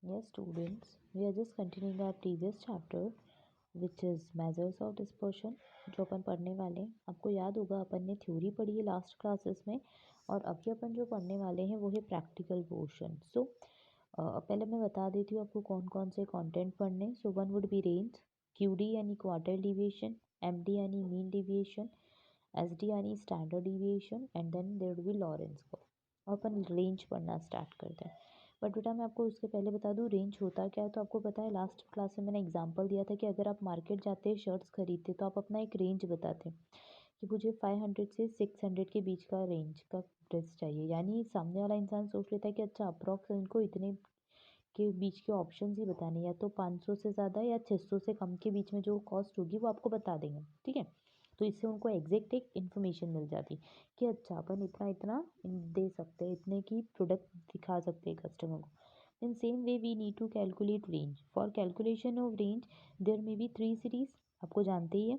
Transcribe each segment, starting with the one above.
Yes, students, we are just continuing our previous chapter, which is measures of dispersion, जो अपन पढ़ने वाले हैं। आपको याद होगा अपन ने थ्योरी पढ़ी है लास्ट क्लासेस में, और अभी अपन जो पढ़ने वाले हैं वो है प्रैक्टिकल पोर्शन। सो पहले मैं बता देती हूँ आपको कौन कौन से कंटेंट पढ़ने। So one would be range, QD यानी क्वार्टर डिविएशन, एमडी यानी मीन डिविएशन, एसडी यानी standard deviation, and then there would be Lorenz curve. अपन रेंज पढ़ना स्टार्ट करते हैं। बट बेटा मैं आपको उसके पहले बता दूँ रेंज होता क्या है। तो आपको पता है लास्ट क्लास में मैंने एग्जांपल दिया था कि अगर आप मार्केट जाते हैं शर्ट्स खरीदते तो आप अपना एक रेंज बताते हैं कि मुझे 500 से 600 के बीच का रेंज का ड्रेस चाहिए। यानी सामने वाला इंसान सोच लेता है कि अच्छा अप्रॉक्स इनको इतने के बीच के ऑप्शन ही बताने, या तो 500 से ज़्यादा या 600 से कम के बीच में जो कॉस्ट होगी वो आपको बता देंगे। ठीक है, तो इससे उनको एग्जैक्ट एक इन्फॉर्मेशन मिल जाती कि अच्छा अपन इतना इतना दे सकते हैं, इतने की प्रोडक्ट दिखा सकते हैं कस्टमर को। In same way we need to calculate range. For calculation of range there may be three series, आपको जानते ही है,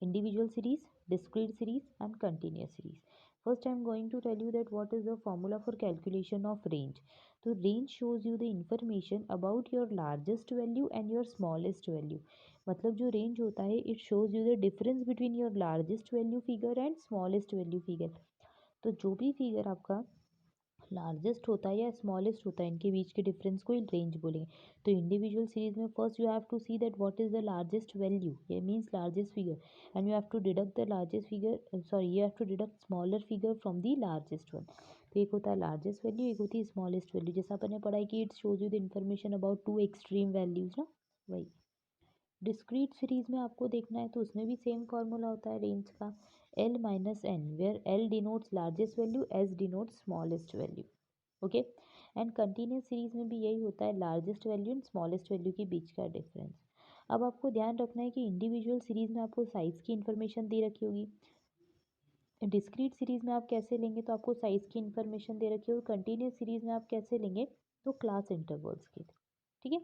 individual series, discrete series and continuous series. First I am going to tell you that what is the formula for calculation of range. So range shows you the information about your largest value and your smallest value. मतलब जो range होता है it shows you the difference between your largest value figure and smallest value figure. तो जो भी figure आपका largest होता है या स्मॉलेस्ट होता है इनके बीच के डिफरेंस को रेंज बोलेंगे। तो इंडिविजुअल सीरीज में first you have to see that what is the largest value, ये means largest figure, and you have to deduct the largest figure, sorry you have to deduct smaller figure from the largest one. तो एक होता है largest value, एक होती है smallest value. जैसा अपन ने पढ़ा है कि it shows you the information about two extreme values ना, वही। डिस्क्रीट सीरीज में आपको देखना है तो उसमें भी सेम फॉर्मूला होता है रेंज का, L minus N, where L denotes largest value, S denotes smallest value. Okay, and continuous series में भी यही होता है, largest value and smallest value के बीच का डिफरेंस। अब आपको ध्यान रखना है कि इंडिविजुअल सीरीज में आपको साइज की इन्फॉर्मेशन दे रखी होगी, डिस्क्रीट सीरीज में आप कैसे लेंगे तो आपको साइज की इन्फॉर्मेशन दे रखी होगी, कंटिन्यूस सीरीज में आप कैसे लेंगे तो क्लास इंटरवल्स की। ठीक है,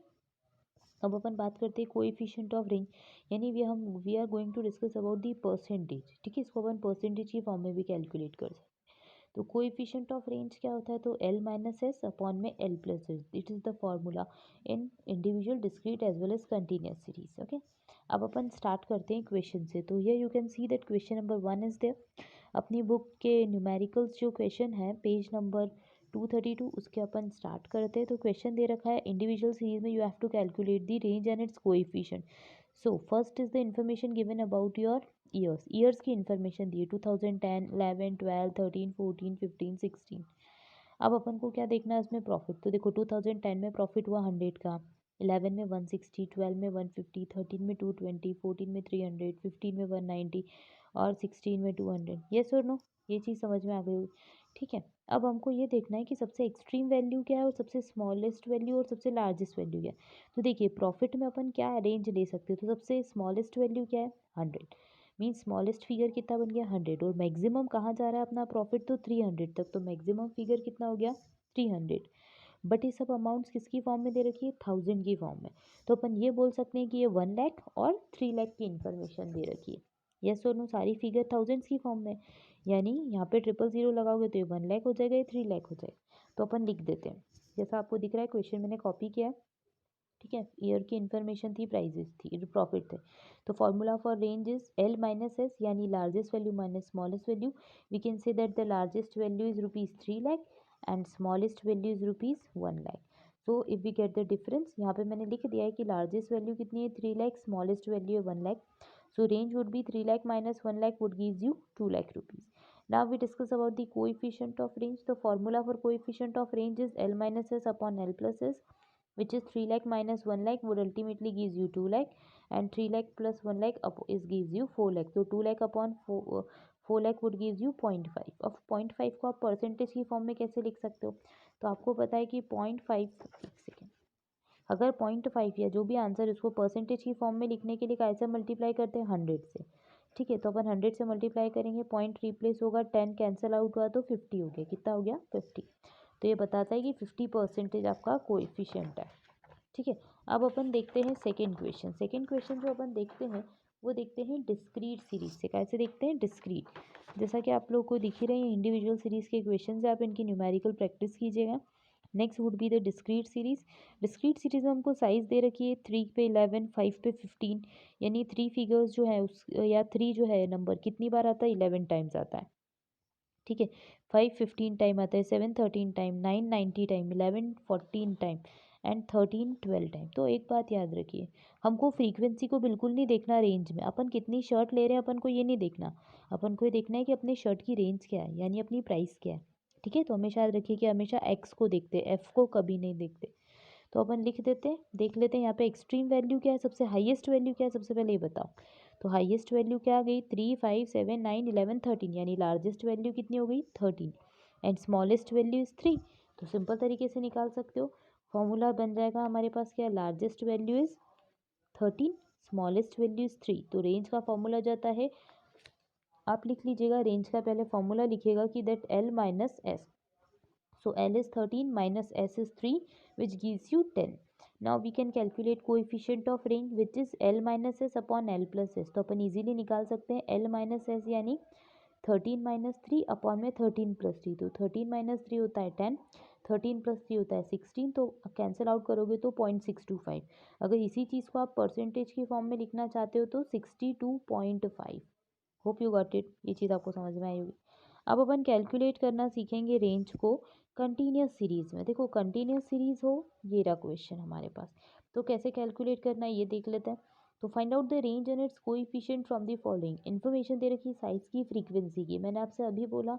अब अपन बात करते हैं कोएफिशिएंट ऑफ रेंज, यानी we are going to discuss about the percentage. ठीक है, इसको अपन परसेंटेज की फॉर्म में भी कैलकुलेट कर सकते हैं। तो कोएफिशिएंट ऑफ रेंज क्या होता है, तो एल माइनस एस अपॉन में L plus S, it is the formula in individual, discrete as well as continuous series. Okay, अब अपन स्टार्ट करते हैं क्वेश्चन से। तो here you can see that question number 1 is there. अपनी book के numericals जो क्वेश्चन है पेज नंबर 232 उसके अपन स्टार्ट करते हैं। तो क्वेश्चन दे रखा है इंडिविजुअल सीरीज में you have to calculate the range and its coefficient. So first is the information given about your years की इन्फॉर्मेशन दी है, 2010, 11, 12, 13, 14, 15, 16। अब अपन को क्या देखना है इसमें प्रॉफिट। तो देखो 2010 में प्रॉफिट हुआ 100 का, 11 में 160, 12 में 150, 13 में 220, 14 में 300, 15 में 190 और 16 में 200। यस और नो, ये चीज़ समझ में आ गई होगी। ठीक है, अब हमको ये देखना है कि सबसे एक्सट्रीम वैल्यू क्या है और सबसे स्मॉलेस्ट वैल्यू और सबसे लार्जेस्ट वैल्यू क्या है। तो देखिए प्रॉफिट में अपन क्या रेंज ले सकते हो, तो सबसे स्मॉलेस्ट वैल्यू क्या है 100, मीन स्मॉलेस्ट फिगर कितना बन गया 100, और मैक्सिमम कहाँ जा रहा है अपना प्रॉफिट तो 300 तक, तो मैक्सिमम फिगर कितना हो गया 300। बट ये सब अमाउंट्स किसकी फॉर्म में दे रखी है 1000 की फॉर्म में। तो अपन ये बोल सकते हैं कि ये 1 लाख और 3 लाख की इन्फॉर्मेशन दे रखी है। यस और नो, सारी फिगर थाउजेंड्स की फॉर्म में, यानी यहाँ पे 000 लगाओगे तो ये 1 लाख हो जाएगा, ये 3 लाख हो जाएगा। तो अपन लिख देते हैं जैसा आपको दिख रहा है, क्वेश्चन मैंने कॉपी किया है। ठीक है, ईयर की इन्फॉर्मेशन थी, प्राइजेस थी, प्रॉफिट थे। तो formula for range is L minus S, यानी largest value minus smallest value. We can say that the largest value is ₹3 lakh and smallest value is ₹1 lakh. So if we get the difference, यहाँ पे मैंने लिख दिया है कि लार्जेस्ट वैल्यू कितनी है 3 लाख, स्मॉलेस्ट वैल्यू है 1 लाख। सो range would be 3 lakh minus 1 lakh would gives you 2 lakh rupees. Now we discuss about the coefficient of range. The formula for coefficient of range is L minus S upon L plus S, which is 3 lakh minus 1 lakh would ultimately gives you 2 lakh, and 3 lakh plus 1 lakh is gives you 4 lakh. So 2 lakh upon 4 lakh would gives you 0.5. अब 0.5 को आप percentage की form में कैसे लिख सकते हो, तो आपको पता है कि 0.5, एक सेकेंड, अगर 0.5 या जो भी आंसर उसको परसेंटेज की फॉर्म में लिखने के लिए कैसे मल्टीप्लाई करते हैं 100 से। ठीक है, तो अपन 100 से मल्टीप्लाई करेंगे, पॉइंट रिप्लेस होगा, 10 कैंसिल आउट हुआ तो 50 हो गया, कितना हो गया 50। तो ये बताता है कि 50% आपका कोएफिशिएंट है। ठीक है, अब अपन देखते हैं सेकंड क्वेश्चन। सेकंड क्वेश्चन जो अपन देखते हैं वो देखते हैं डिस्क्रीट सीरीज से। कैसे देखते हैं डिस्क्रीट, जैसा कि आप लोग को दिख ही रहे हैं इंडिविजुअल सीरीज के क्वेश्चन है, आप इनकी न्यूमेरिकल प्रैक्टिस कीजिएगा। Next would be the discrete series. Discrete series में हमको साइज दे रखी है 3 पे 11, 5 पे 15, यानी 3 फिगर्स जो है उस या 3 जो है नंबर कितनी बार आता है, 11 टाइम्स आता है। ठीक है, 5 15 टाइम आता है, 7 13 time, 9 90 time, 11 14 time and 13 12 time. तो एक बात याद रखिए, हमको फ्रीक्वेंसी को बिल्कुल नहीं देखना रेंज में, अपन कितनी शर्ट ले रहे हैं अपन को ये नहीं देखना, अपन को ये देखना है कि अपने शर्ट की रेंज क्या है, यानी अपनी प्राइस क्या है। ठीक है, तो हमेशा याद रखिए कि हमेशा एक्स को देखते हैं, एफ को कभी नहीं देखते। तो अपन लिख देते हैं, देख लेते हैं यहाँ पे एक्सट्रीम वैल्यू क्या है, सबसे हाईएस्ट वैल्यू क्या है, सबसे पहले ये बताओ। तो हाईएस्ट वैल्यू क्या आ गई, 3 5 7 9 11 13, यानी लार्जेस्ट वैल्यू कितनी हो गई 13 एंड स्मॉलेस्ट वैल्यू इज 3। तो सिंपल तरीके से निकाल सकते हो, फॉर्मूला बन जाएगा हमारे पास क्या, largest value is 13, smallest value is 3। तो रेंज का फॉर्मूला जाता है, आप लिख लीजिएगा रेंज का पहले फॉर्मूला लिखिएगा कि that L minus S. So L is 13 minus S is 3, which gives you 10. Now we can calculate coefficient of range, which is L minus S upon L plus S. तो अपन easily निकाल सकते हैं L minus S यानी 13 minus 3 upon में 13 plus 3। तो 13 minus 3 होता है 10, 13 plus 3 होता है 16, तो कैंसिल आउट करोगे तो 0.625। अगर इसी चीज़ को आप परसेंटेज की फॉर्म में लिखना चाहते हो तो 62.5। होप यू गॉट इट, ये चीज़ आपको समझ में आई होगी। अब अपन कैलकुलेट करना सीखेंगे रेंज को कंटिन्यूस सीरीज में। देखो कंटिन्यूस सीरीज हो, ये रहा क्वेश्चन हमारे पास, तो कैसे कैलकुलेट करना है ये देख लेते हैं। तो find out the range and its coefficient from the following. Information दे रखी साइज की, फ्रीक्वेंसी की। मैंने आपसे अभी बोला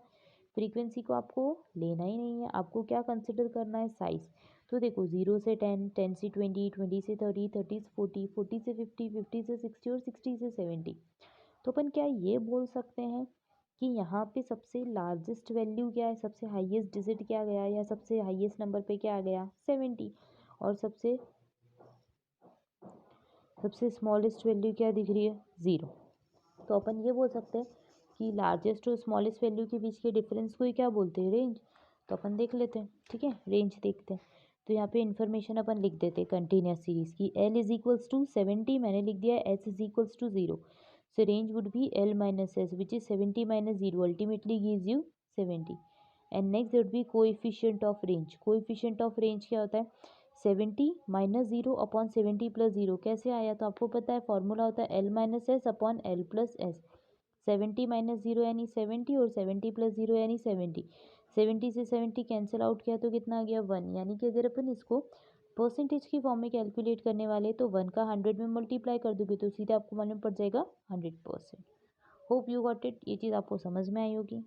फ्रीक्वेंसी को आपको लेना ही नहीं है, आपको क्या कंसिडर करना है, साइज। तो देखो 0 से 10, 10 से 20, 20 से 30, 30 से 40, 40 से 50, 50 से 60 और 60 से 70। तो अपन क्या ये बोल सकते हैं कि यहाँ पे सबसे लार्जेस्ट वैल्यू क्या है, सबसे हाईएस्ट डिजिट क्या गया, या सबसे हाईएस्ट नंबर पे क्या आ गया 70, और सबसे स्मॉलेस्ट वैल्यू क्या दिख रही है 0। तो अपन ये बोल सकते हैं कि लार्जेस्ट और स्मॉलेस्ट वैल्यू के बीच के डिफरेंस को ही क्या बोलते हैं, रेंज। तो अपन देख लेते हैं, ठीक है, रेंज देखते हैं। तो यहाँ पे इन्फॉर्मेशन अपन लिख देते हैं कंटिन्यूस सीरीज की, L इज इक्वल्स टू 70, मैंने लिख दिया S is equals to 0। So range would be L minus S, which is 70 minus 0, ultimately gives you 70. And next there would be coefficient of range. Coefficient of range क्या होता है, 70 minus 0 upon 70 plus 0। कैसे आया, तो आपको पता है formula होता है L minus S upon L plus S. 70 minus 0 यानी 70 और 70 प्लस 0 यानी 70। 70 से 70 कैंसिल आउट किया तो कितना आ गया 1, यानी कि अगर अपन इसको परसेंटेज की फॉर्म में कैलकुलेट करने वाले तो 1 का 100 में मल्टीप्लाई कर दोगे तो सीधे आपको मालूम पड़ जाएगा 100%। होप यू गॉट इट, ये चीज़ आपको समझ में आई होगी।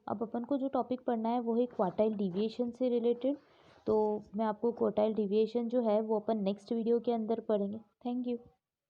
अब अपन को जो टॉपिक पढ़ना है वो है क्वार्टाइल डिविएशन से रिलेटेड। तो मैं आपको क्वार्टाइल डिविएशन जो है वो अपन नेक्स्ट वीडियो के अंदर पढ़ेंगे। Thank you.